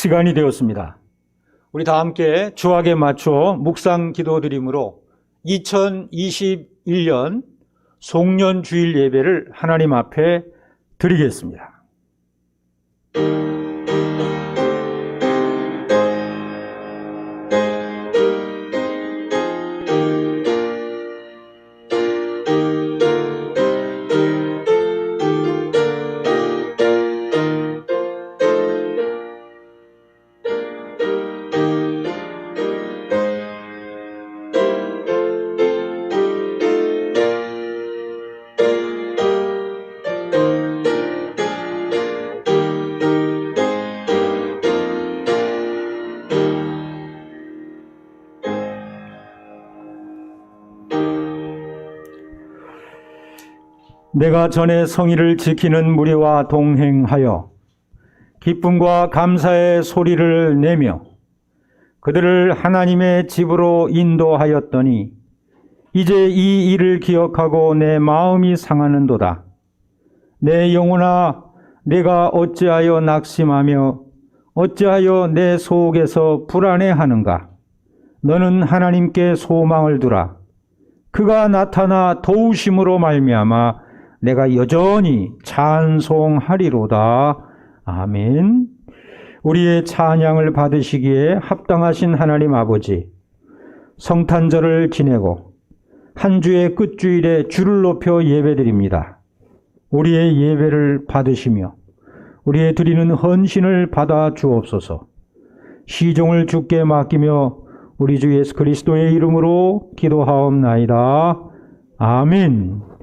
시간이 되었습니다. 우리 다 함께 주학에 맞춰 묵상 기도드림으로 2021년 송년 주일 예배를 하나님 앞에 드리겠습니다. 내가 전에 성의를 지키는 무리와 동행하여 기쁨과 감사의 소리를 내며 그들을 하나님의 집으로 인도하였더니 이제 이 일을 기억하고 내 마음이 상하는도다. 내 영혼아, 내가 어찌하여 낙심하며 어찌하여 내 속에서 불안해하는가? 너는 하나님께 소망을 두라. 그가 나타나 도우심으로 말미암아 내가 여전히 찬송하리로다. 아멘. 우리의 찬양을 받으시기에 합당하신 하나님 아버지, 성탄절을 지내고 한 주의 끝주일에 주를 높여 예배드립니다. 우리의 예배를 받으시며 우리의 드리는 헌신을 받아 주옵소서. 시종을 주께 맡기며 우리 주 예수 그리스도의 이름으로 기도하옵나이다. 아멘.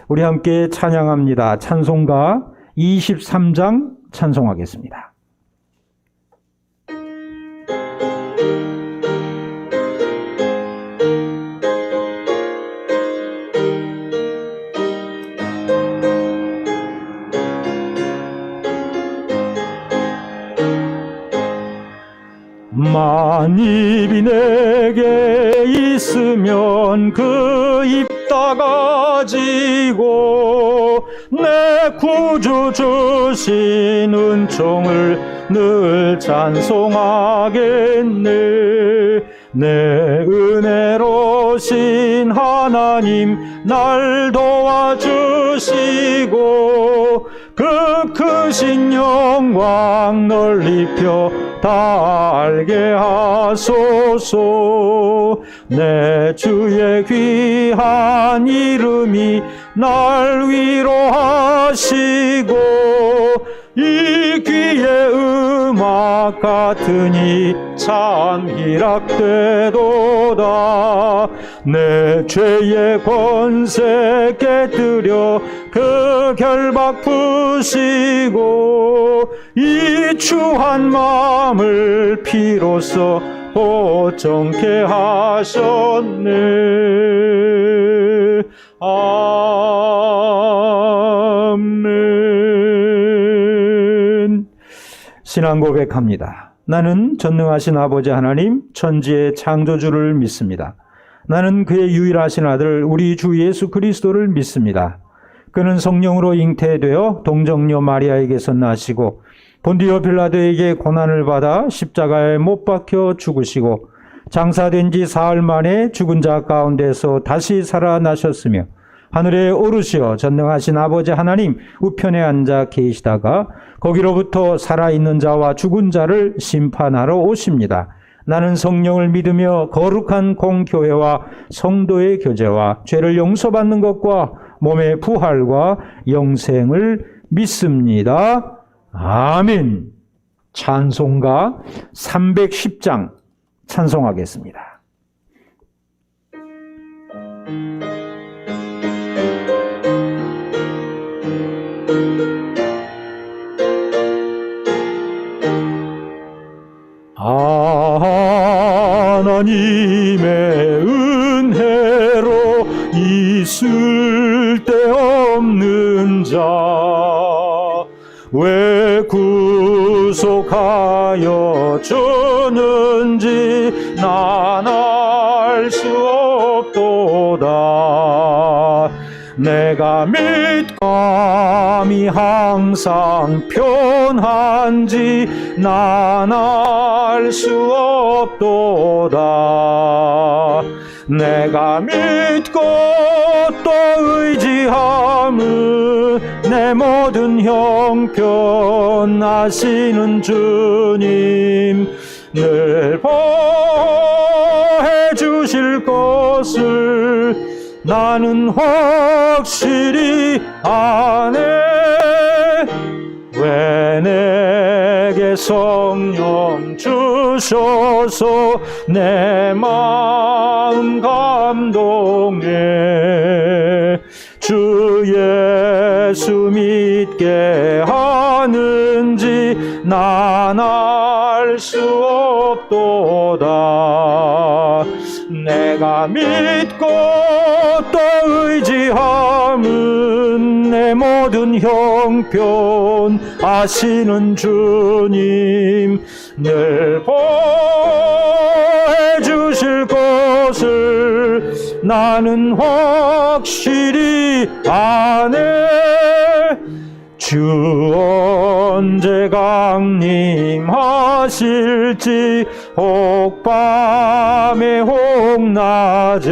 우리 함께 찬양합니다. 찬송가 23장 찬송하겠습니다. 만입이 내게 있으면 그 입 다가지고 내 구주 주신 은총을 늘 찬송하겠네. 내 은혜로신 하나님 날 도와주시고 그 크신 영광 널리 펴 다 알게 하소서. 내 주의 귀한 이름이 날 위로하시고 이 귀의 음악 같으니 참 희락되도다. 내 죄의 권세 깨뜨려 그 결박 푸시고 이 추한 마음을 피로써 보정케 하셨네. 아멘. 신앙 고백합니다. 나는 전능하신 아버지 하나님 천지의 창조주를 믿습니다. 나는 그의 유일하신 아들 우리 주 예수 그리스도를 믿습니다. 그는 성령으로 잉태되어 동정녀 마리아에게서 나시고 본디오 빌라도에게 고난을 받아 십자가에 못 박혀 죽으시고 장사된 지 사흘 만에 죽은 자 가운데서 다시 살아나셨으며 하늘에 오르시어 전능하신 아버지 하나님 우편에 앉아 계시다가 거기로부터 살아있는 자와 죽은 자를 심판하러 오십니다. 나는 성령을 믿으며 거룩한 공교회와 성도의 교제와 죄를 용서받는 것과 몸의 부활과 영생을 믿습니다. 아멘. 찬송가 310장 찬송하겠습니다. 하나님의 은혜로 있을 데 없는 자 왜 구속하여 주는지 난 알 수 없도다. 내 내가 믿감이 항상 편한지 난 알 수 없도다. 내가 믿고 또 의지함은 내 모든 형편 아시는 주님 늘 보호해 주실 것을 나는 확실히 아네. 왜 내게 성령 주셔서 내 마음 감동해 주 예수 믿게 하는지 난 알 수 없도다. 내가 믿고 또 의지함은 내 모든 형편 아시는 주님 늘 보호해 주실 것을 나는 확실히 아네. 주 언제 강림하실지 혹 밤에 혹 낮에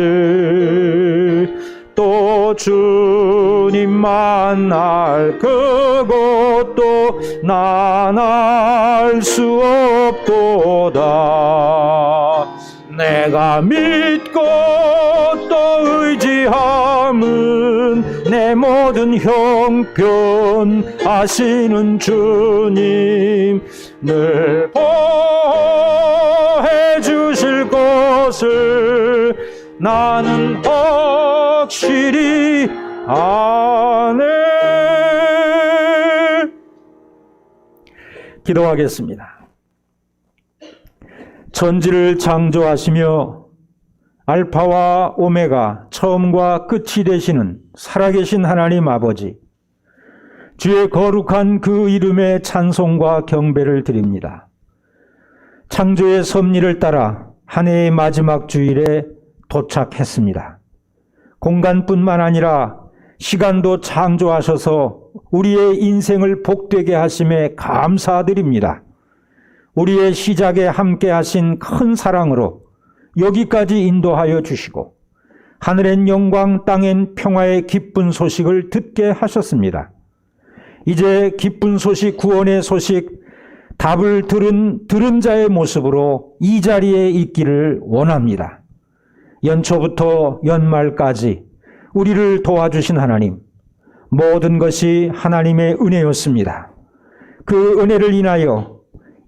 또 주님 만날 그것도 난 알 수 없도다. 내가 믿고 또 의지함은 내 모든 형편 아시는 주님 늘 보호해 주실 것을 나는 확실히 아네. 기도하겠습니다. 천지를 창조하시며 알파와 오메가 처음과 끝이 되시는 살아계신 하나님 아버지, 주의 거룩한 그 이름에 찬송과 경배를 드립니다. 창조의 섭리를 따라 한 해의 마지막 주일에 도착했습니다. 공간뿐만 아니라 시간도 창조하셔서 우리의 인생을 복되게 하심에 감사드립니다. 우리의 시작에 함께 하신 큰 사랑으로 여기까지 인도하여 주시고 하늘엔 영광 땅엔 평화의 기쁜 소식을 듣게 하셨습니다. 이제 기쁜 소식, 구원의 소식, 답을 들은 자의 모습으로 이 자리에 있기를 원합니다. 연초부터 연말까지 우리를 도와주신 하나님, 모든 것이 하나님의 은혜였습니다. 그 은혜를 인하여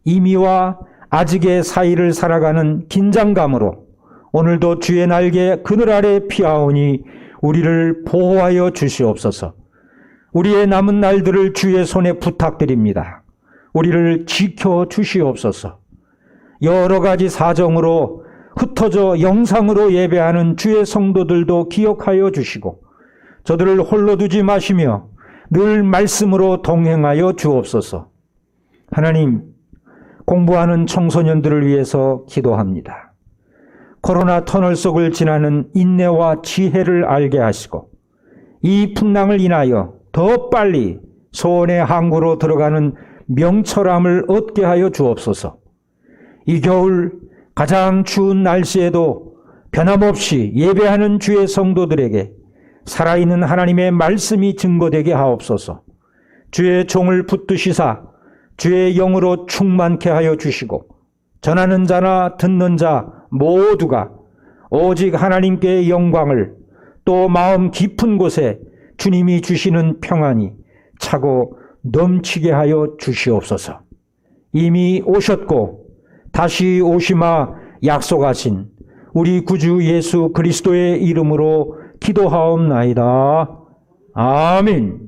이미와 아직의 사이를 살아가는 긴장감으로 오늘도 주의 날개 그늘 아래 피하오니 우리를 보호하여 주시옵소서. 우리의 남은 날들을 주의 손에 부탁드립니다. 우리를 지켜 주시옵소서. 여러 가지 사정으로 흩어져 영상으로 예배하는 주의 성도들도 기억하여 주시고 저들을 홀로 두지 마시며 늘 말씀으로 동행하여 주옵소서. 하나님, 공부하는 청소년들을 위해서 기도합니다. 코로나 터널 속을 지나는 인내와 지혜를 알게 하시고 이 풍랑을 인하여 더 빨리 소원의 항구로 들어가는 명철함을 얻게 하여 주옵소서. 이 겨울 가장 추운 날씨에도 변함없이 예배하는 주의 성도들에게 살아있는 하나님의 말씀이 증거되게 하옵소서. 주의 종을 붙드시사 주의 영으로 충만케 하여 주시고 전하는 자나 듣는 자 모두가 오직 하나님께 영광을 또 마음 깊은 곳에 주님이 주시는 평안이 차고 넘치게 하여 주시옵소서. 이미 오셨고 다시 오시마 약속하신 우리 구주 예수 그리스도의 이름으로 기도하옵나이다. 아멘.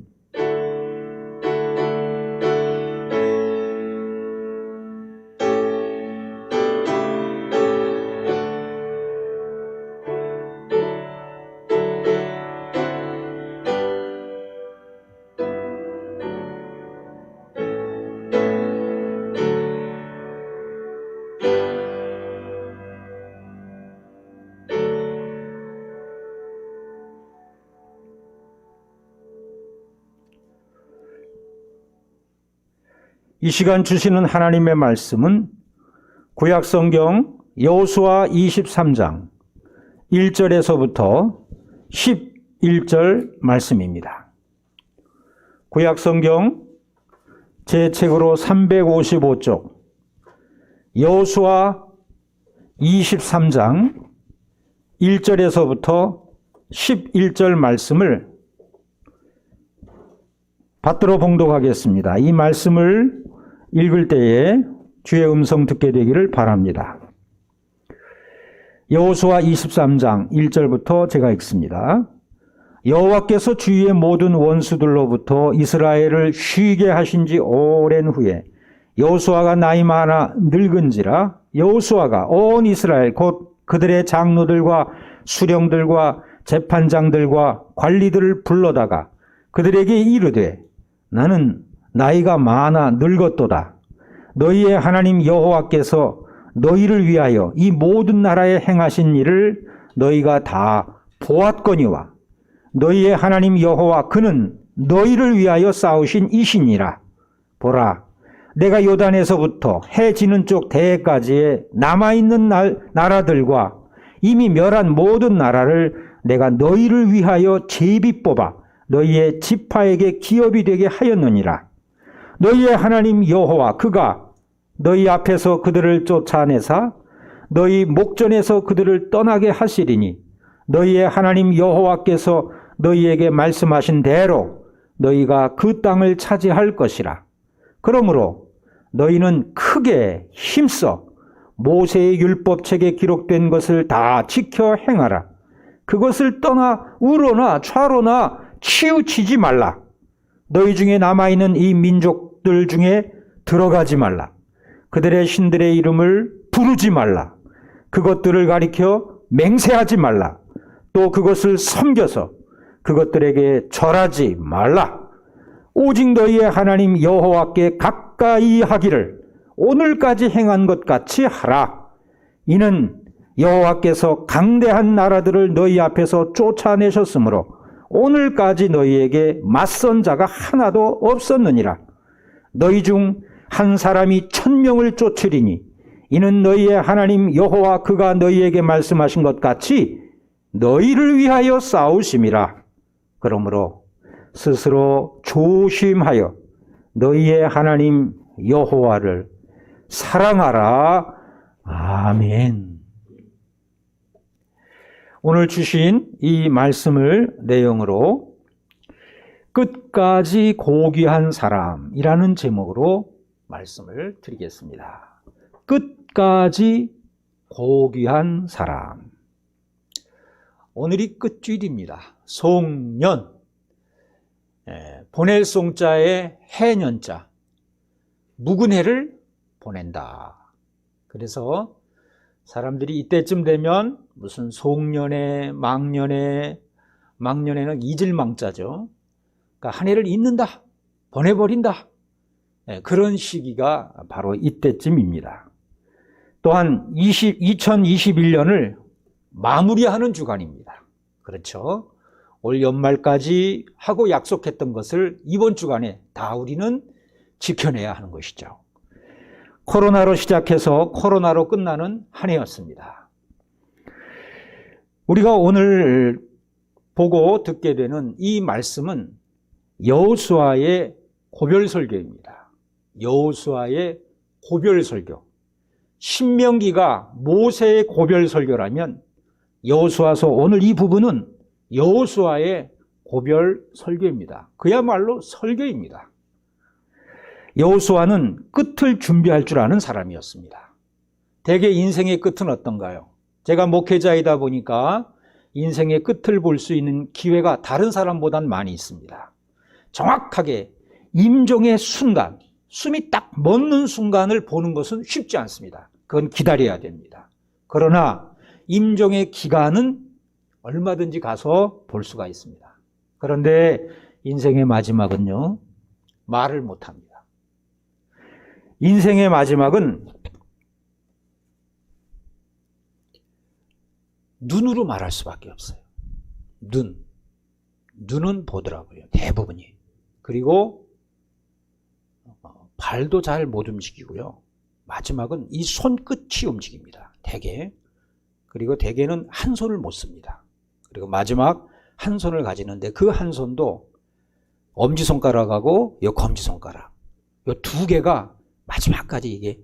이 시간 주시는 하나님의 말씀은 구약성경 여호수아 23장 1절에서부터 11절 말씀입니다. 구약성경 제 책으로 355쪽 여호수아 23장 1절에서부터 11절 말씀을 받들어 봉독하겠습니다. 이 말씀을 읽을 때에 주의 음성 듣게 되기를 바랍니다. 여호수아 23장 1절부터 제가 읽습니다. 여호와께서 주위의 모든 원수들로부터 이스라엘을 쉬게 하신 지 오랜 후에 여호수아가 나이 많아 늙은지라 여호수아가 온 이스라엘 곧 그들의 장로들과 수령들과 재판장들과 관리들을 불러다가 그들에게 이르되 나는 나이가 많아 늙었도다. 너희의 하나님 여호와께서 너희를 위하여 이 모든 나라에 행하신 일을 너희가 다 보았거니와 너희의 하나님 여호와 그는 너희를 위하여 싸우신 이시니라. 보라, 내가 요단에서부터 해 지는 쪽 대해까지의 남아있는 나라들과 이미 멸한 모든 나라를 내가 너희를 위하여 제비 뽑아 너희의 지파에게 기업이 되게 하였느니라. 너희의 하나님 여호와 그가 너희 앞에서 그들을 쫓아내사 너희 목전에서 그들을 떠나게 하시리니 너희의 하나님 여호와께서 너희에게 말씀하신 대로 너희가 그 땅을 차지할 것이라. 그러므로 너희는 크게 힘써 모세의 율법책에 기록된 것을 다 지켜 행하라. 그것을 떠나 우로나 좌로나 치우치지 말라. 너희 중에 남아있는 이 민족들 중에 들어가지 말라. 그들의 신들의 이름을 부르지 말라. 그것들을 가리켜 맹세하지 말라. 또 그것을 섬겨서 그것들에게 절하지 말라. 오직 너희의 하나님 여호와께 가까이 하기를 오늘까지 행한 것 같이 하라. 이는 여호와께서 강대한 나라들을 너희 앞에서 쫓아내셨으므로 오늘까지 너희에게 맞선 자가 하나도 없었느니라. 너희 중 한 사람이 1000명을 쫓으리니 이는 너희의 하나님 여호와 그가 너희에게 말씀하신 것 같이 너희를 위하여 싸우심이라. 그러므로 스스로 조심하여 너희의 하나님 여호와를 사랑하라. 아멘. 오늘 주신 이 말씀을 내용으로 끝까지 고귀한 사람이라는 제목으로 말씀을 드리겠습니다. 끝까지 고귀한 사람. 오늘이 끝줄입니다. 송년. 보낼 송자에 해년자. 묵은 해를 보낸다. 그래서 사람들이 이때쯤 되면 무슨 송년회, 망년회는 잊을망자죠. 그러니까 한 해를 잊는다, 보내버린다. 그런 시기가 바로 이때쯤입니다. 또한 2021년을 마무리하는 주간입니다. 그렇죠? 올 연말까지 하고 약속했던 것을 이번 주간에 다 우리는 지켜내야 하는 것이죠. 코로나로 시작해서 코로나로 끝나는 한 해였습니다. 우리가 오늘 보고 듣게 되는 이 말씀은 여호수아의 고별설교입니다. 여호수아의 고별설교. 신명기가 모세의 고별설교라면 여호수아서 오늘 이 부분은 여호수아의 고별설교입니다. 그야말로 설교입니다. 여호수아는 끝을 준비할 줄 아는 사람이었습니다. 대개 인생의 끝은 어떤가요? 제가 목회자이다 보니까 인생의 끝을 볼 수 있는 기회가 다른 사람보단 많이 있습니다. 정확하게 임종의 순간, 숨이 딱 멎는 순간을 보는 것은 쉽지 않습니다. 그건 기다려야 됩니다. 그러나 임종의 기간은 얼마든지 가서 볼 수가 있습니다. 그런데 인생의 마지막은요, 말을 못합니다. 인생의 마지막은 눈으로 말할 수밖에 없어요. 눈은 보더라고요. 대부분이. 그리고 발도 잘 못 움직이고요. 마지막은 이 손끝이 움직입니다. 대개. 그리고 대개는 한 손을 못 씁니다. 그리고 마지막 한 손을 가지는데 그 한 손도 엄지손가락하고 요 검지손가락, 요 두 개가 마지막까지 이게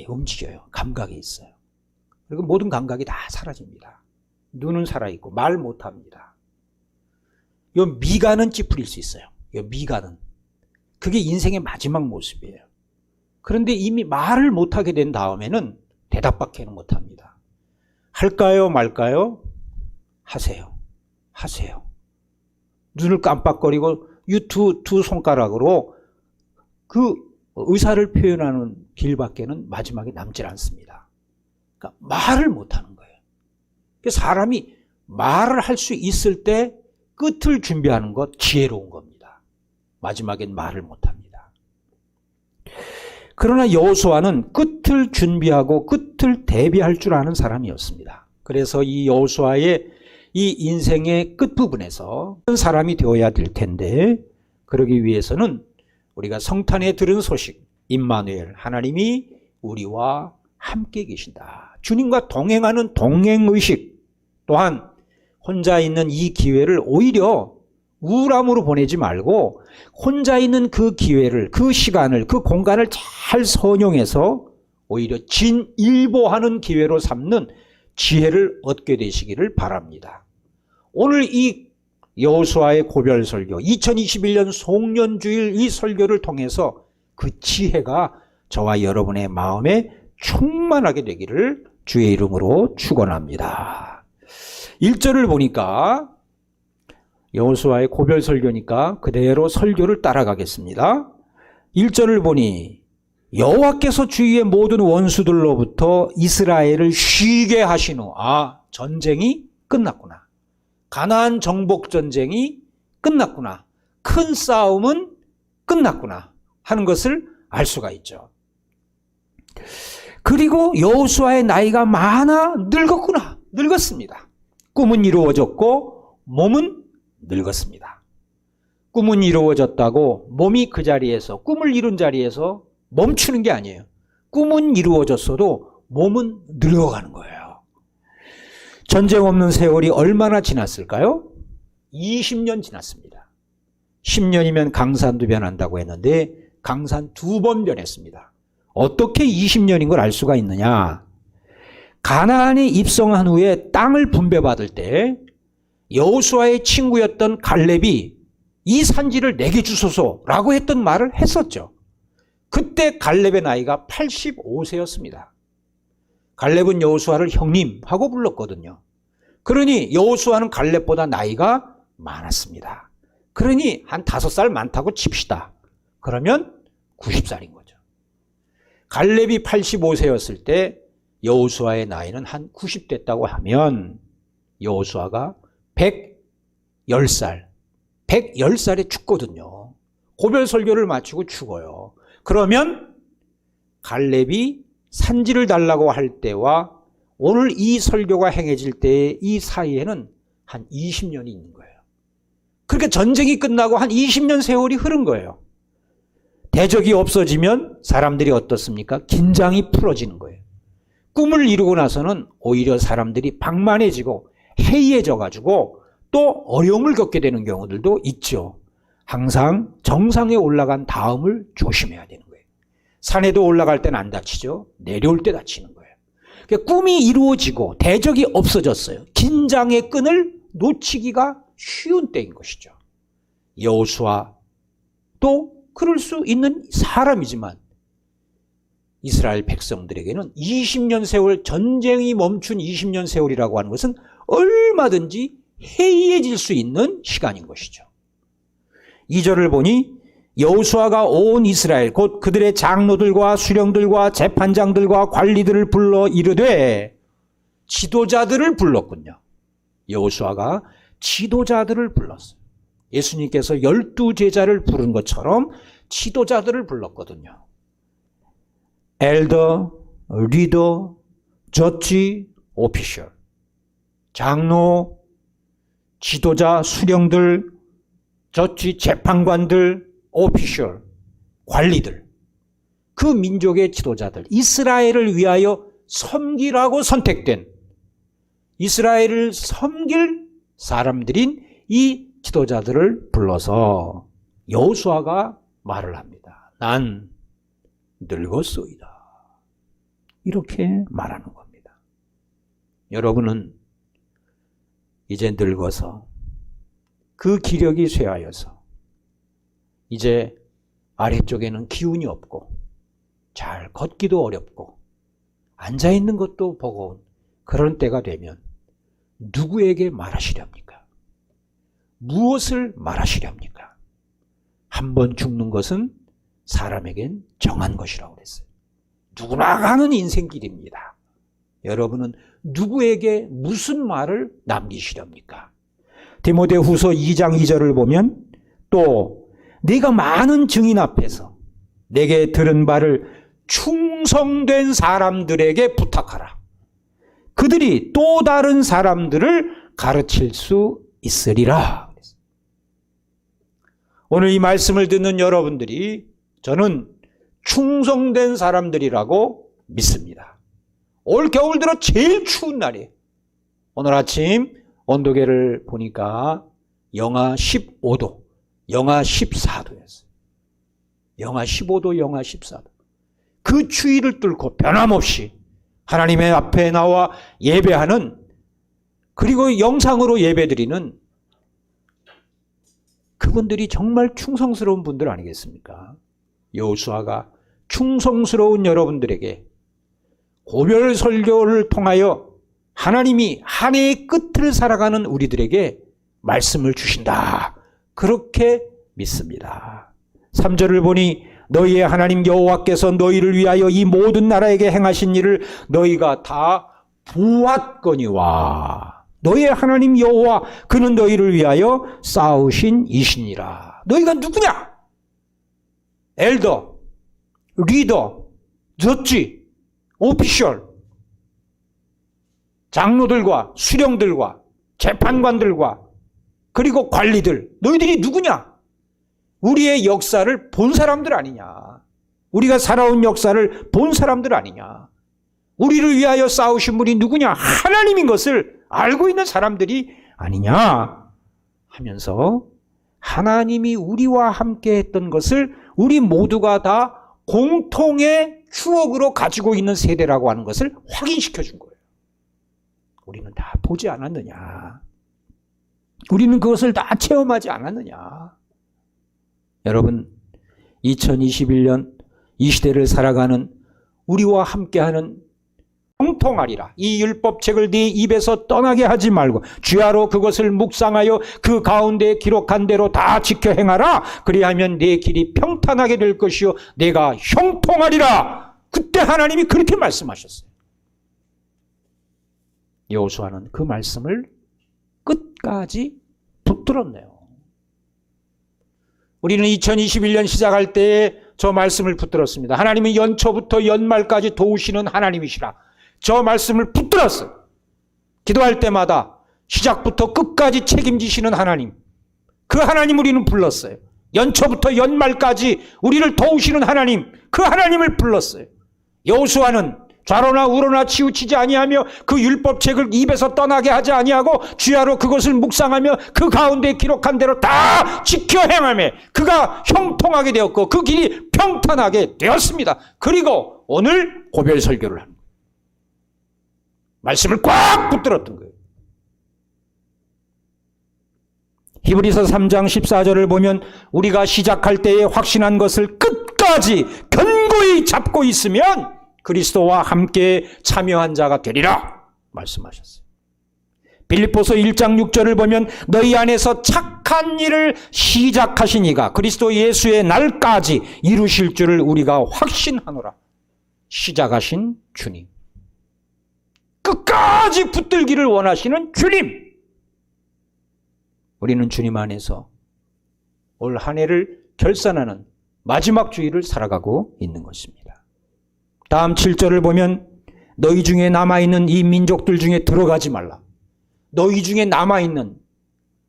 움직여요. 감각이 있어요. 그리고 모든 감각이 다 사라집니다. 눈은 살아있고 말 못합니다. 요 미간은 찌푸릴 수 있어요. 요 미간은. 그게 인생의 마지막 모습이에요. 그런데 이미 말을 못하게 된 다음에는 대답밖에는 못합니다. 할까요 말까요? 하세요. 하세요. 눈을 깜빡거리고 이 두 손가락으로 그 의사를 표현하는 길밖에는 마지막에 남질 않습니다. 그러니까 말을 못하는 거예요. 사람이 말을 할 수 있을 때 끝을 준비하는 것 지혜로운 겁니다. 마지막엔 말을 못합니다. 그러나 여호수아는 끝을 준비하고 끝을 대비할 줄 아는 사람이었습니다. 그래서 이 여호수아의 이 인생의 끝부분에서 사람이 되어야 될 텐데, 그러기 위해서는 우리가 성탄에 들은 소식, 임마누엘, 하나님이 우리와 함께 계신다. 주님과 동행하는 동행의식, 또한 혼자 있는 이 기회를 오히려 우울함으로 보내지 말고 혼자 있는 그 기회를, 그 시간을, 그 공간을 잘 선용해서 오히려 진일보하는 기회로 삼는 지혜를 얻게 되시기를 바랍니다. 오늘 이 여호수아의 고별 설교, 2021년 송년주일 이 설교를 통해서 그 지혜가 저와 여러분의 마음에 충만하게 되기를 주의 이름으로 축원합니다. 1절을 보니까 여호수아의 고별 설교니까 그대로 설교를 따라가겠습니다. 1절을 보니 여호와께서 주위의 모든 원수들로부터 이스라엘을 쉬게 하신 후, 전쟁이 끝났구나. 가나안 정복 전쟁이 끝났구나. 큰 싸움은 끝났구나 하는 것을 알 수가 있죠. 그리고 여호수아의 나이가 많아 늙었구나. 늙었습니다. 꿈은 이루어졌고 몸은 늙었습니다. 꿈은 이루어졌다고 몸이 그 자리에서, 꿈을 이룬 자리에서 멈추는 게 아니에요. 꿈은 이루어졌어도 몸은 늙어가는 거예요. 전쟁 없는 세월이 얼마나 지났을까요? 20년 지났습니다. 10년이면 강산도 변한다고 했는데 강산 2번 변했습니다. 어떻게 20년인 걸 알 수가 있느냐? 가나안에 입성한 후에 땅을 분배받을 때 여호수아의 친구였던 갈렙이 이 산지를 내게 주소서라고 했던 말을 했었죠. 그때 갈렙의 나이가 85세였습니다. 갈렙은 여호수아를 형님하고 불렀거든요. 그러니 여호수아는 갈렙보다 나이가 많았습니다. 그러니 한 5살 많다고 칩시다. 그러면 90살인 거죠. 갈렙이 85세였을 때 여호수아의 나이는 한 90 됐다고 하면 여호수아가 110살에 죽거든요. 고별 설교를 마치고 죽어요. 그러면 갈렙이 산지를 달라고 할 때와 오늘 이 설교가 행해질 때의 이 사이에는 한 20년이 있는 거예요. 그러니까 전쟁이 끝나고 한 20년 세월이 흐른 거예요. 대적이 없어지면 사람들이 어떻습니까? 긴장이 풀어지는 거예요. 꿈을 이루고 나서는 오히려 사람들이 방만해지고 해이해져가지고 또 어려움을 겪게 되는 경우들도 있죠. 항상 정상에 올라간 다음을 조심해야 되는 거예요. 산에도 올라갈 때는 안 다치죠. 내려올 때 다치는 거예요. 그러니까 꿈이 이루어지고 대적이 없어졌어요. 긴장의 끈을 놓치기가 쉬운 때인 것이죠. 여호수아도 그럴 수 있는 사람이지만 이스라엘 백성들에게는 20년 세월, 전쟁이 멈춘 20년 세월이라고 하는 것은 얼마든지 해이해질 수 있는 시간인 것이죠. 2절을 보니 여호수아가 온 이스라엘 곧 그들의 장로들과 수령들과 재판장들과 관리들을 불러 이르되, 지도자들을 불렀군요. 여호수아가 지도자들을 불렀어요. 예수님께서 12제자를 부른 것처럼 지도자들을 불렀거든요. 엘더, 리더, 저지, 오피셜. 장로, 지도자, 수령들, 저지, 재판관들, 오피셜, 관리들. 그 민족의 지도자들, 이스라엘을 위하여 섬기라고 선택된 이스라엘을 섬길 사람들인 이 지도자들을 불러서 여호수아가 말을 합니다. 난 늙었소이다. 이렇게 말하는 겁니다. 여러분은 이제 늙어서 그 기력이 쇠하여서 이제 아래쪽에는 기운이 없고 잘 걷기도 어렵고 앉아있는 것도 버거운 그런 때가 되면 누구에게 말하시렵니까? 무엇을 말하시렵니까? 한번 죽는 것은 사람에겐 정한 것이라고 그랬어요. 누구나 가는 인생길입니다. 여러분은 누구에게 무슨 말을 남기시렵니까? 디모데후서 2장 2절을 보면 또 네가 많은 증인 앞에서 내게 들은 바를 충성된 사람들에게 부탁하라. 그들이 또 다른 사람들을 가르칠 수 있으리라. 오늘 이 말씀을 듣는 여러분들이 저는 충성된 사람들이라고 믿습니다. 올 겨울 들어 제일 추운 날이에요. 오늘 아침 온도계를 보니까 영하 15도, 영하 14도였어요. 영하 15도, 영하 14도. 그 추위를 뚫고 변함없이 하나님의 앞에 나와 예배하는, 그리고 영상으로 예배드리는 그분들이 정말 충성스러운 분들 아니겠습니까? 여호수아가 충성스러운 여러분들에게 고별 설교를 통하여 하나님이 한 해의 끝을 살아가는 우리들에게 말씀을 주신다. 그렇게 믿습니다. 3절을 보니 너희의 하나님 여호와께서 너희를 위하여 이 모든 나라에게 행하신 일을 너희가 다 보았거니와 너희의 하나님 여호와 그는 너희를 위하여 싸우신 이시니라. 너희가 누구냐? 엘더, 리더, 저지, 오피셜, 장로들과 수령들과 재판관들과 그리고 관리들, 너희들이 누구냐? 우리의 역사를 본 사람들 아니냐? 우리가 살아온 역사를 본 사람들 아니냐? 우리를 위하여 싸우신 분이 누구냐? 하나님인 것을 알고 있는 사람들이 아니냐? 하면서 하나님이 우리와 함께 했던 것을 우리 모두가 다 공통의 추억으로 가지고 있는 세대라고 하는 것을 확인시켜 준 거예요. 우리는 다 보지 않았느냐? 우리는 그것을 다 체험하지 않았느냐? 여러분, 2021년 이 시대를 살아가는 우리와 함께하는 형통하리라. 이 율법책을 네 입에서 떠나게 하지 말고 주야로 그것을 묵상하여 그 가운데 기록한 대로 다 지켜 행하라. 그리하면 네 길이 평탄하게 될 것이요 내가 형통하리라. 그때 하나님이 그렇게 말씀하셨어요. 여호수아는 그 말씀을 끝까지 붙들었네요. 우리는 2021년 시작할 때에 저 말씀을 붙들었습니다. 하나님은 연초부터 연말까지 도우시는 하나님이시라. 저 말씀을 붙들었어요. 기도할 때마다 시작부터 끝까지 책임지시는 하나님, 그 하나님 우리는 불렀어요. 연초부터 연말까지 우리를 도우시는 하나님, 그 하나님을 불렀어요. 여호수아는 좌로나 우로나 치우치지 아니하며 그 율법책을 입에서 떠나게 하지 아니하고 주야로 그것을 묵상하며 그 가운데 기록한 대로 다 지켜 행하며 그가 형통하게 되었고 그 길이 평탄하게 되었습니다. 그리고 오늘 고별 설교를 합니다. 말씀을 꽉 붙들었던 거예요. 히브리서 3장 14절을 보면 우리가 시작할 때에 확신한 것을 끝까지 견고히 잡고 있으면 그리스도와 함께 참여한 자가 되리라 말씀하셨어요. 빌립보서 1장 6절을 보면 너희 안에서 착한 일을 시작하신 이가 그리스도 예수의 날까지 이루실 줄을 우리가 확신하노라. 시작하신 주님, 끝까지 붙들기를 원하시는 주님, 우리는 주님 안에서 올 한 해를 결산하는 마지막 주일을 살아가고 있는 것입니다. 다음 7절을 보면 너희 중에 남아있는 이 민족들 중에 들어가지 말라. 너희 중에 남아있는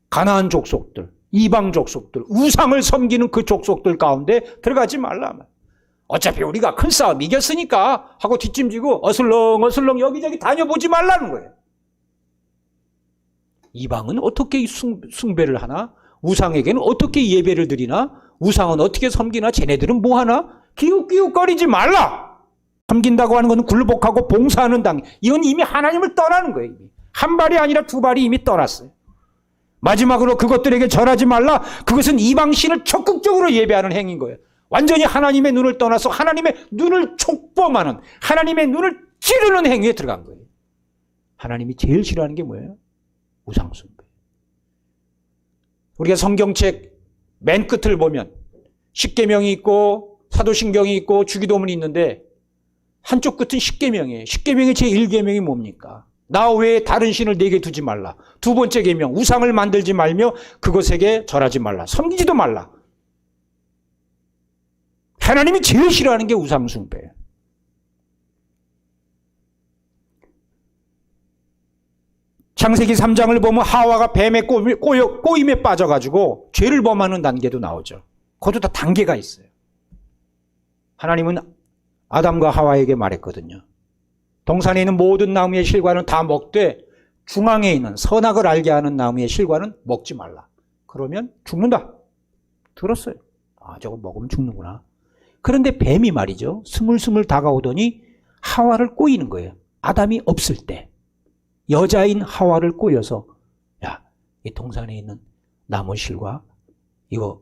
가나안 족속들, 이방 족속들, 우상을 섬기는 그 족속들 가운데 들어가지 말라. 어차피 우리가 큰 싸움 이겼으니까 하고 뒷짐지고 어슬렁어슬렁 여기저기 다녀보지 말라는 거예요. 이방은 어떻게 숭배를 하나? 우상에게는 어떻게 예배를 드리나? 우상은 어떻게 섬기나? 쟤네들은 뭐 하나? 기웃기웃거리지 말라. 섬긴다고 하는 건 굴복하고 봉사하는 당. 이건 이미 하나님을 떠나는 거예요. 이미. 한 발이 아니라 두 발이 이미 떠났어요. 마지막으로 그것들에게 절하지 말라. 그것은 이방신을 적극적으로 예배하는 행위인 거예요. 완전히 하나님의 눈을 떠나서 하나님의 눈을 촉범하는, 하나님의 눈을 찌르는 행위에 들어간 거예요. 하나님이 제일 싫어하는 게 뭐예요? 우상숭배. 우리가 성경책 맨 끝을 보면 십계명이 있고 사도신경이 있고 주기도문이 있는데 한쪽 끝은 십계명이에요. 십계명의 제1계명이 뭡니까? 나 외에 다른 신을 내게 두지 말라. 두 번째 계명, 우상을 만들지 말며 그것에게 절하지 말라. 섬기지도 말라. 하나님이 제일 싫어하는 게 우상숭배예요. 창세기 3장을 보면 하와가 뱀의 꼬임에 빠져가지고 죄를 범하는 단계도 나오죠. 그것도 다 단계가 있어요. 하나님은 아담과 하와에게 말했거든요. 동산에 있는 모든 나무의 실과는 다 먹되 중앙에 있는 선악을 알게 하는 나무의 실과는 먹지 말라. 그러면 죽는다. 들었어요. 아, 저거 먹으면 죽는구나. 그런데 뱀이 말이죠. 스물스물 다가오더니 하와를 꼬이는 거예요. 아담이 없을 때. 여자인 하와를 꼬여서 야, 이 동산에 있는 나무 실과 이거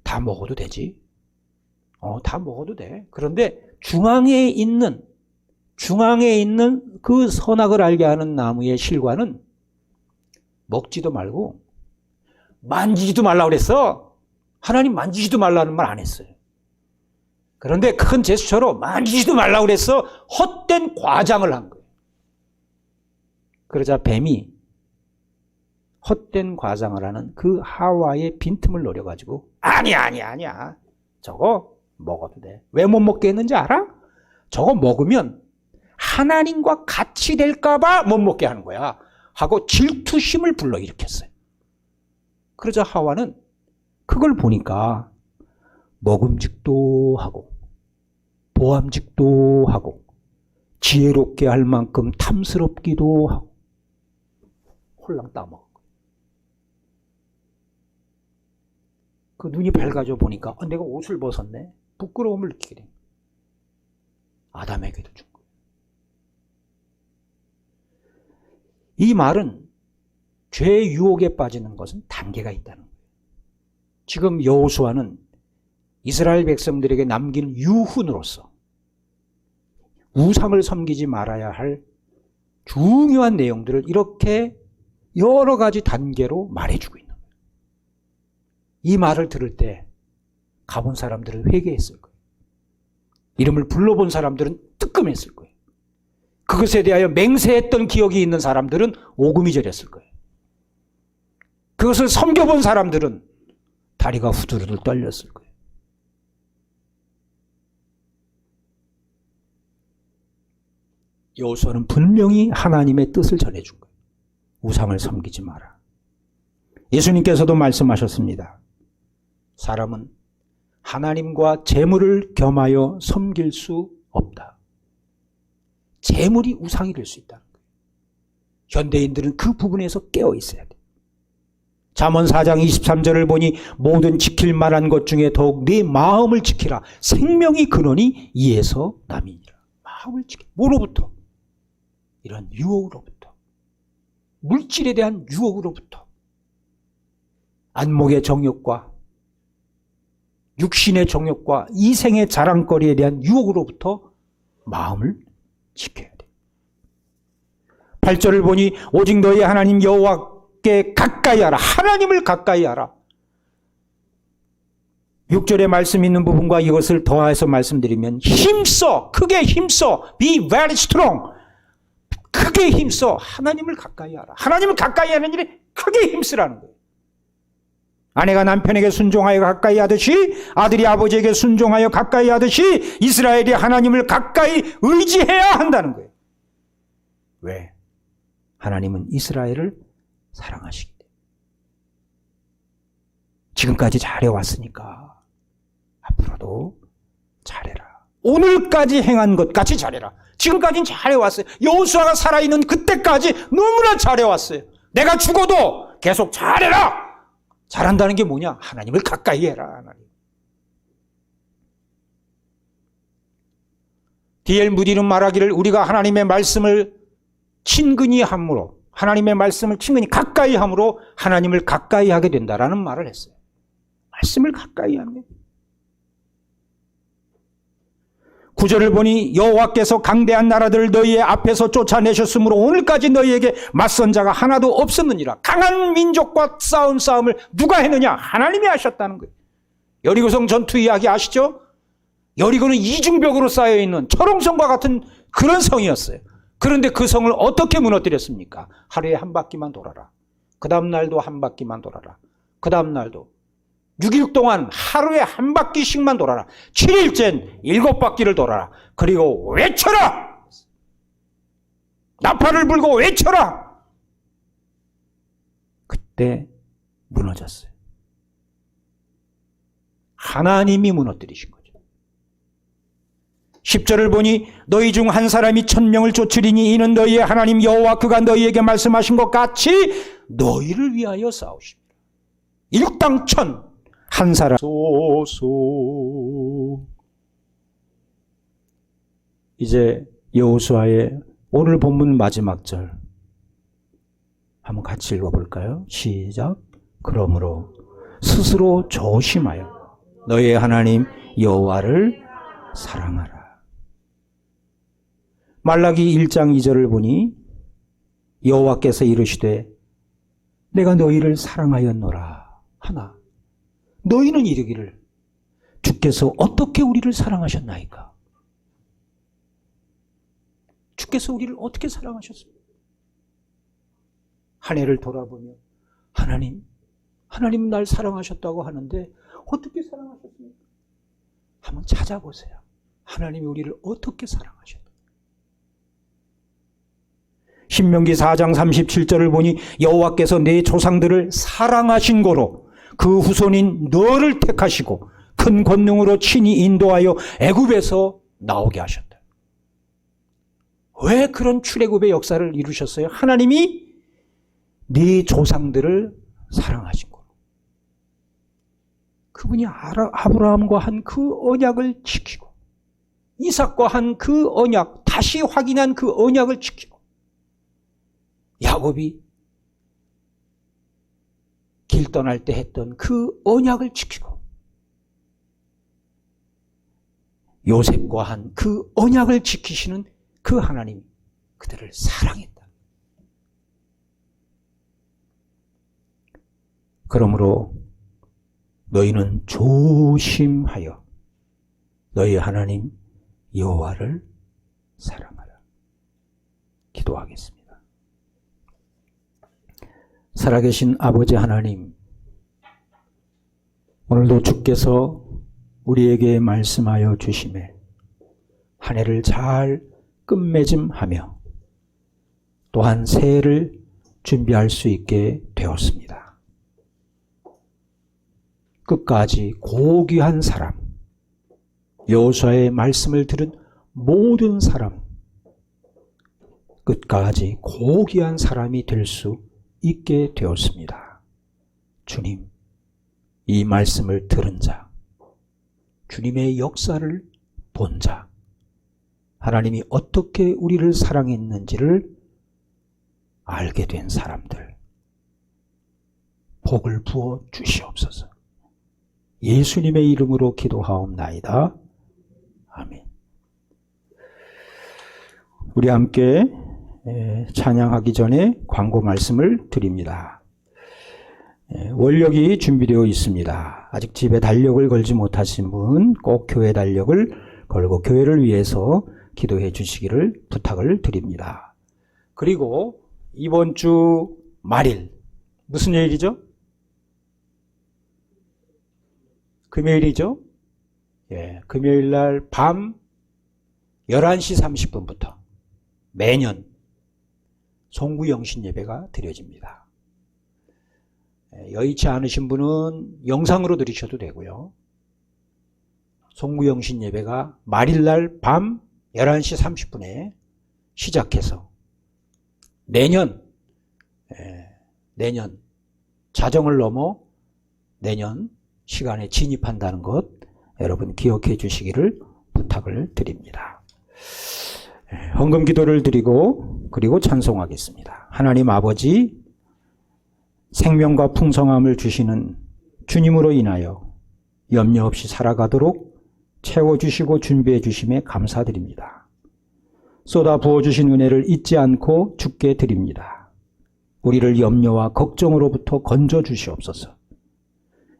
다 먹어도 되지? 다 먹어도 돼. 그런데 중앙에 있는 그 선악을 알게 하는 나무의 실과는 먹지도 말고 만지지도 말라고 그랬어. 하나님 만지지도 말라는 말 안 했어요. 그런데 큰 제스처로 만지지도 말라고 그랬어. 헛된 과장을 한 거예요. 그러자 뱀이 헛된 과장을 하는 그 하와의 빈틈을 노려가지고 아니야. 저거 먹어도 돼. 왜 못 먹게 했는지 알아? 저거 먹으면 하나님과 같이 될까봐 못 먹게 하는 거야. 하고 질투심을 불러일으켰어요. 그러자 하와는 그걸 보니까 먹음직도 하고 보암직도 하고 지혜롭게 할 만큼 탐스럽기도 하고 홀랑 따먹어. 그 눈이 밝아져 보니까 내가 옷을 벗었네. 부끄러움을 느끼게 된 거예요. 아담에게도 준 거예요. 이 말은 죄의 유혹에 빠지는 것은 단계가 있다는 거예요. 지금 여호수아는 이스라엘 백성들에게 남긴 유훈으로서 우상을 섬기지 말아야 할 중요한 내용들을 이렇게 여러 가지 단계로 말해주고 있는 거예요. 이 말을 들을 때 가본 사람들은 회개했을 거예요. 이름을 불러본 사람들은 뜨끔했을 거예요. 그것에 대하여 맹세했던 기억이 있는 사람들은 오금이 저렸을 거예요. 그것을 섬겨본 사람들은 다리가 후두르들 떨렸을 거예요. 여호수아는 분명히 하나님의 뜻을 전해준 거예요. 우상을 섬기지 마라. 예수님께서도 말씀하셨습니다. 사람은 하나님과 재물을 겸하여 섬길 수 없다. 재물이 우상이 될 수 있다는 거예요. 현대인들은 그 부분에서 깨어 있어야 돼요. 잠언 4장 23절을 보니 모든 지킬 만한 것 중에 더욱 네 마음을 지키라. 생명이 근원이 이에서 남이니라. 마음을 지키. 뭐로부터? 이런 유혹으로부터. 물질에 대한 유혹으로부터. 안목의 정욕과 육신의 정욕과 이생의 자랑거리에 대한 유혹으로부터 마음을 지켜야 돼요. 8절을 보니 오직 너희 하나님 여호와께 가까이 하라. 하나님을 가까이 하라. 6절의 말씀 있는 부분과 이것을 더해서 말씀드리면 힘써, 크게 힘써, be very strong. 크게 힘써 하나님을 가까이 하라. 하나님을 가까이 하는 일에 크게 힘쓰라는 거예요. 아내가 남편에게 순종하여 가까이 하듯이 아들이 아버지에게 순종하여 가까이 하듯이 이스라엘이 하나님을 가까이 의지해야 한다는 거예요. 왜? 하나님은 이스라엘을 사랑하시기 때문에. 지금까지 잘해왔으니까 앞으로도 잘해라. 오늘까지 행한 것까지 잘해라. 지금까지는 잘해왔어요. 여호수아가 살아있는 그때까지 너무나 잘해왔어요. 내가 죽어도 계속 잘해라. 잘한다는 게 뭐냐? 하나님을 가까이 해라. 하나님. D.L. 무디는 말하기를 우리가 하나님의 말씀을 친근히 함으로, 하나님의 말씀을 친근히 가까이 함으로 하나님을 가까이 하게 된다라는 말을 했어요. 말씀을 가까이 하면. 9절을 보니 여호와께서 강대한 나라들을 너희의 앞에서 쫓아내셨으므로 오늘까지 너희에게 맞선 자가 하나도 없었느니라. 강한 민족과 싸운 싸움을 누가 했느냐? 하나님이 하셨다는 거예요. 여리고성 전투 이야기 아시죠? 여리고는 이중벽으로 쌓여있는 철옹성과 같은 그런 성이었어요. 그런데 그 성을 어떻게 무너뜨렸습니까? 하루에 한 바퀴만 돌아라. 그 다음 날도 한 바퀴만 돌아라. 그 다음 날도 6일 동안 하루에 한 바퀴씩만 돌아라. 7일째는 7바퀴를 돌아라. 그리고 외쳐라. 나팔을 불고 외쳐라. 그때 무너졌어요. 하나님이 무너뜨리신 거죠. 10절을 보니 너희 중 한 사람이 1000명을 쫓으리니 이는 너희의 하나님 여호와 그가 너희에게 말씀하신 것 같이 너희를 위하여 싸우십니다. 일당 1000 한 사람 소소. 이제 여호수아의 오늘 본문 마지막 절 한번 같이 읽어볼까요? 시작. 그러므로 스스로 조심하여 너희의 하나님 여호와를 사랑하라. 말라기 1장 2절을 보니 여호와께서 이르시되 내가 너희를 사랑하였노라 하나 너희는 이르기를 주께서 어떻게 우리를 사랑하셨나이까? 주께서 우리를 어떻게 사랑하셨습니까? 한 해를 돌아보며 하나님은 날 사랑하셨다고 하는데 어떻게 사랑하셨습니까? 한번 찾아보세요. 하나님이 우리를 어떻게 사랑하셨나요? 신명기 4장 37절을 보니 여호와께서 내 조상들을 사랑하신 고로 그 후손인 너를 택하시고 큰 권능으로 친히 인도하여 애굽에서 나오게 하셨다. 왜 그런 출애굽의 역사를 이루셨어요? 하나님이 네 조상들을 사랑하신 거로. 그분이 아브라함과 한 그 언약을 지키고 이삭과 한 그 언약, 다시 확인한 그 언약을 지키고 야곱이 길 떠날 때 했던 그 언약을 지키고 요셉과 한 그 언약을 지키시는 그 하나님이 그들을 사랑했다. 그러므로 너희는 조심하여 너희 하나님 여호와를 사랑하라. 기도하겠습니다. 살아계신 아버지 하나님, 오늘도 주께서 우리에게 말씀하여 주시매 한 해를 잘 끝맺음하며 또한 새해를 준비할 수 있게 되었습니다. 끝까지 고귀한 사람, 여호수아의 말씀을 들은 모든 사람, 끝까지 고귀한 사람이 될 수 있게 되었습니다. 주님, 이 말씀을 들은 자, 주님의 역사를 본 자, 하나님이 어떻게 우리를 사랑했는지를 알게 된 사람들, 복을 부어 주시옵소서. 예수님의 이름으로 기도하옵나이다. 아멘. 우리 함께 찬양하기 전에 광고 말씀을 드립니다. 원력이 준비되어 있습니다. 아직 집에 달력을 걸지 못하신 분 꼭 교회 달력을 걸고 교회를 위해서 기도해 주시기를 부탁을 드립니다. 그리고 이번 주 말일, 무슨 요일이죠? 금요일이죠? 금요일 날 밤 11시 30분부터 매년 송구영신 예배가 드려집니다. 여의치 않으신 분은 영상으로 드리셔도 되고요. 송구영신 예배가 말일날 밤 11시 30분에 시작해서 내년 자정을 넘어 내년 시간에 진입한다는 것 여러분 기억해 주시기를 부탁을 드립니다. 헌금 기도를 드리고 그리고 찬송하겠습니다. 하나님 아버지, 생명과 풍성함을 주시는 주님으로 인하여 염려 없이 살아가도록 채워주시고 준비해 주심에 감사드립니다. 쏟아 부어주신 은혜를 잊지 않고 주께 드립니다. 우리를 염려와 걱정으로부터 건져 주시옵소서.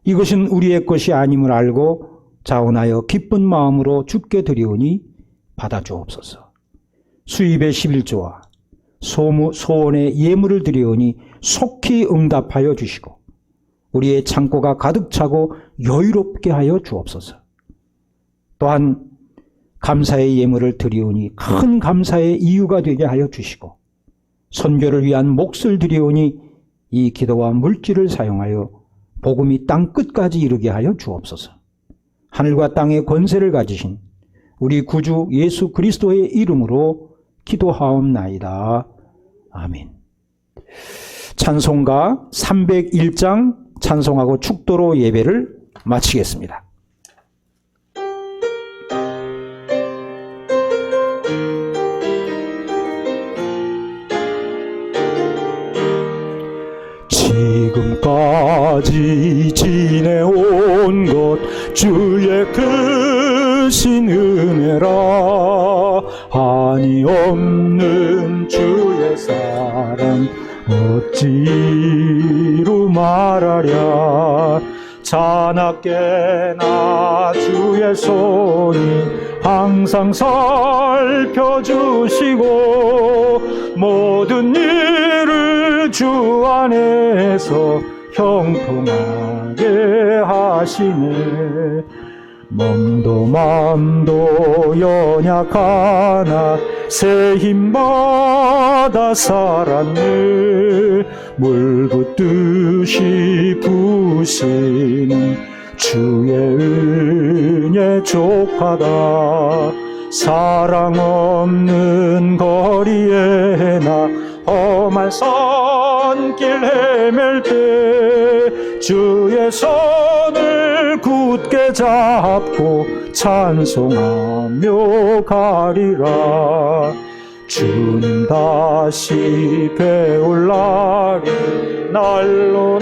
이것은 우리의 것이 아님을 알고 자원하여 기쁜 마음으로 주께 드리오니 받아주옵소서. 수입의 11조와 소원의 예물을 드리오니 속히 응답하여 주시고 우리의 창고가 가득 차고 여유롭게 하여 주옵소서. 또한 감사의 예물을 드리오니 큰 감사의 이유가 되게 하여 주시고 선교를 위한 몫을 드리오니 이 기도와 물질을 사용하여 복음이 땅 끝까지 이르게 하여 주옵소서. 하늘과 땅의 권세를 가지신 우리 구주 예수 그리스도의 이름으로 기도하옵나이다. 아멘. 찬송가 301장 찬송하고 축도로 예배를 마치겠습니다. 지금까지 지내온 것 주의 크신 은혜라. 한이 없는 주의 사랑 어찌로 말하랴. 자나깨나 주의 손이 항상 살펴주시고 모든 일을 주 안에서 형통하게 하시네. 몸도 마음도 연약하나 새 힘받아 살았네. 물 붓듯이 부으시는 주의 은혜 족하다. 사랑 없는 거리에 나 험한 산길 헤맬 때 주의 손을 굳게 잡고 찬송하며 가리라. 주님 다시 배울 날이 날로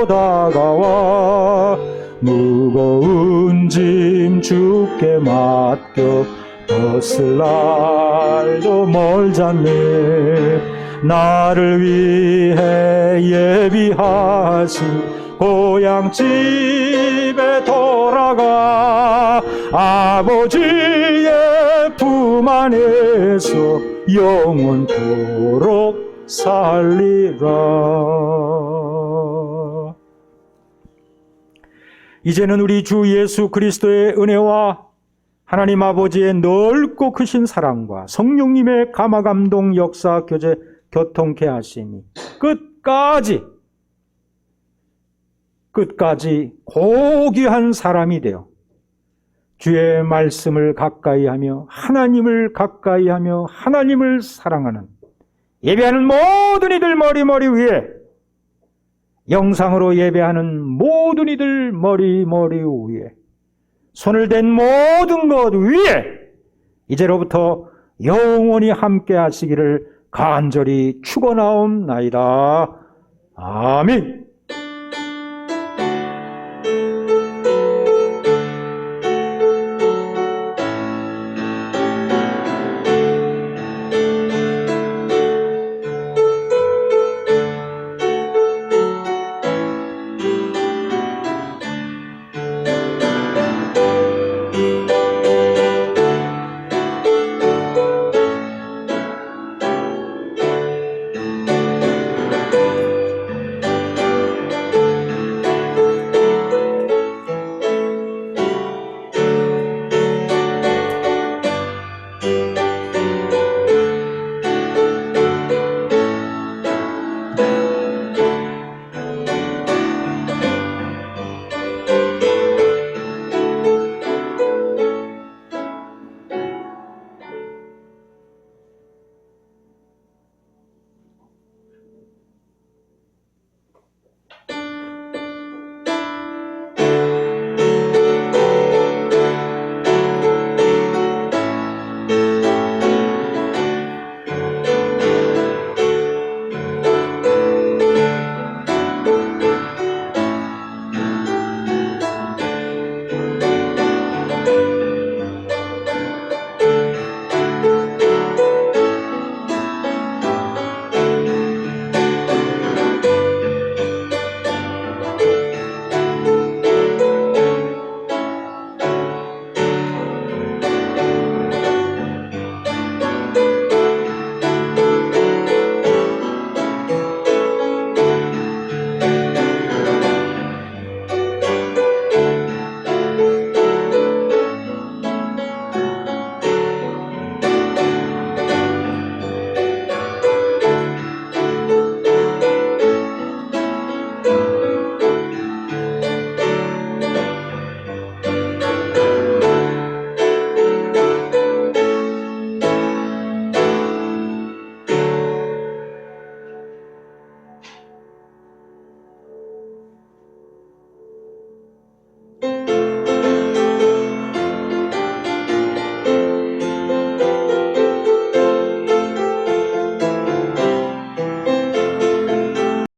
다가와 무거운 짐 주께 맡겨 벗을 날도 멀잖네. 나를 위해 예비하신 고향 집에 돌아가 아버지의 품 안에서 영원토록 살리라. 이제는 우리 주 예수 그리스도의 은혜와 하나님 아버지의 넓고 크신 사랑과 성령님의 감화감동 역사 교제 교통케 하시니 끝까지 고귀한 사람이 되어 주의 말씀을 가까이하며 하나님을 가까이하며 하나님을 사랑하는 예배하는 모든 이들 머리 위에, 영상으로 예배하는 모든 이들 머리 위에, 손을 댄 모든 것 위에 이제로부터 영원히 함께 하시기를 간절히 축원하옵나이다. 아멘.